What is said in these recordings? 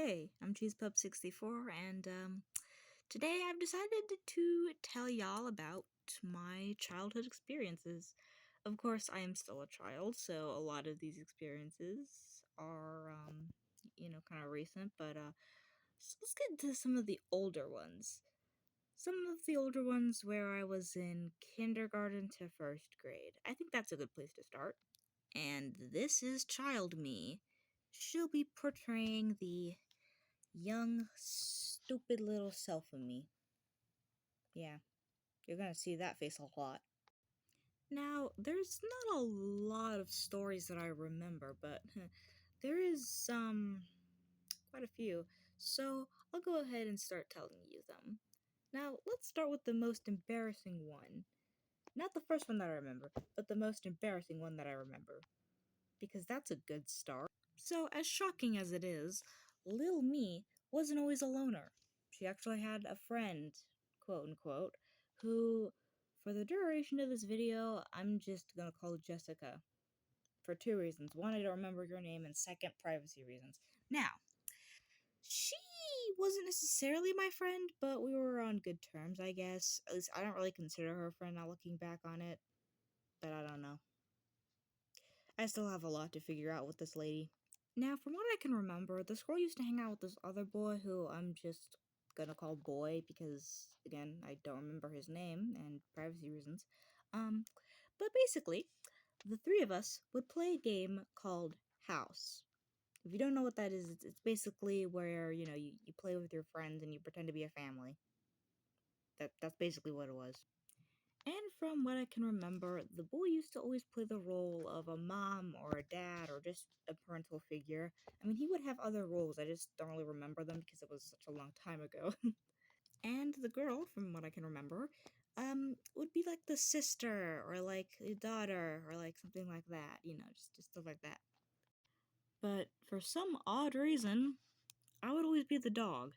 Hey, I'm CheesePub64, and today I've decided to tell y'all about my childhood experiences. Of course, I am still a child, so a lot of these experiences are, kind of recent, but let's get into some of the older ones. Some of the older ones where I was in kindergarten to first grade. I think that's a good place to start. And this is Child Me. She'll be portraying the young, stupid little self of me. Yeah, you're gonna see that face a lot. Now, there's not a lot of stories that I remember, but there is quite a few. So I'll go ahead and start telling you them. Now, let's start with the most embarrassing one. Not the first one that I remember, but the most embarrassing one that I remember. Because that's a good start. So, as shocking as it is, Lil Me wasn't always a loner. She actually had a friend, quote unquote, who, for the duration of this video, I'm just gonna call Jessica. For two reasons. One, I don't remember your name, and second, privacy reasons. Now, she wasn't necessarily my friend, but we were on good terms, I guess. At least I don't really consider her a friend now looking back on it, but I don't know. I still have a lot to figure out with this lady. Now, from what I can remember, this girl used to hang out with this other boy who I'm just gonna call Boy because, again, I don't remember his name and privacy reasons. But basically, the three of us would play a game called House. If you don't know what that is, it's basically where, you play with your friends and you pretend to be a family. That's basically what it was. And from what I can remember, the boy used to always play the role of a mom or a dad or just a parental figure. I mean, he would have other roles, I just don't really remember them because it was such a long time ago. And the girl, from what I can remember, would be like the sister or like the daughter or like something like that, just stuff like that. But for some odd reason, I would always be the dog.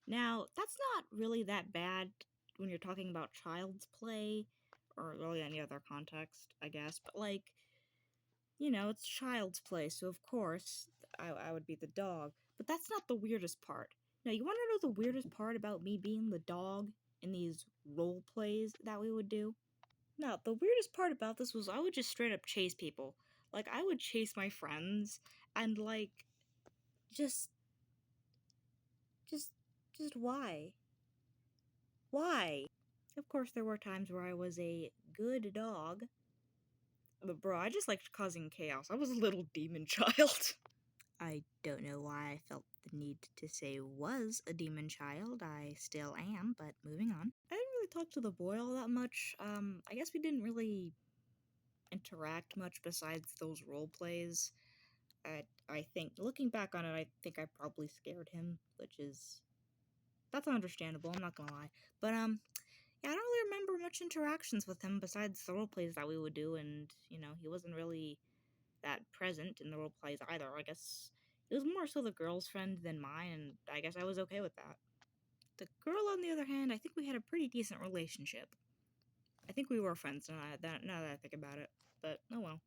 Now, that's not really that bad when you're talking about child's play, or really any other context, I guess, but it's child's play, so of course I would be the dog. But that's not the weirdest part. Now, you want to know the weirdest part about me being the dog in these role plays that we would do? Now, the weirdest part about this was I would just straight up chase people. Like, I would chase my friends, and just, just, just why? Why? Of course, there were times where I was a good dog. But bro, I just liked causing chaos. I was a little demon child. I don't know why I felt the need to say was a demon child. I still am, but moving on. I didn't really talk to the boy all that much. I guess we didn't really interact much besides those role plays. I think, looking back on it, I think I probably scared him, that's understandable, I'm not gonna lie. But, yeah, I don't really remember much interactions with him besides the role plays that we would do, and, he wasn't really that present in the role plays either. I guess it was more so the girl's friend than mine, and I guess I was okay with that. The girl, on the other hand, I think we had a pretty decent relationship. I think we were friends now that I think about it, but oh well.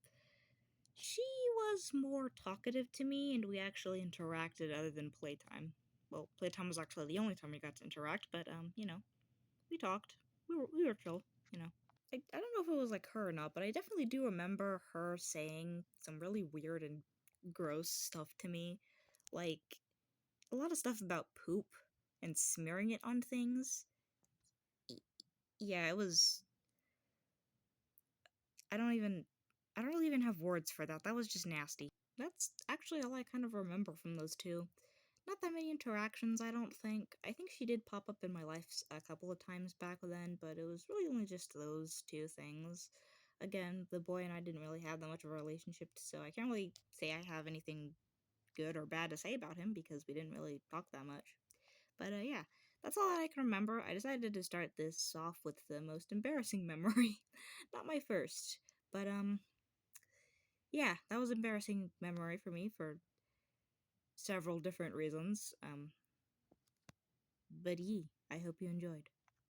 She was more talkative to me, and we actually interacted other than playtime. Well, playtime was actually the only time we got to interact, but, we talked. We were chill, you know. I don't know if it was like her or not, but I definitely do remember her saying some really weird and gross stuff to me. Like, a lot of stuff about poop and smearing it on things. Yeah, it was. I don't even. I don't really even have words for that. That was just nasty. That's actually all I kind of remember from those two. Not that many interactions, I don't think. I think she did pop up in my life a couple of times back then, but it was really only just those two things. Again, the boy and I didn't really have that much of a relationship, so I can't really say I have anything good or bad to say about him because we didn't really talk that much. But yeah, that's all I can remember. I decided to start this off with the most embarrassing memory. Not my first, but yeah, that was embarrassing memory for me for several different reasons. But I hope you enjoyed.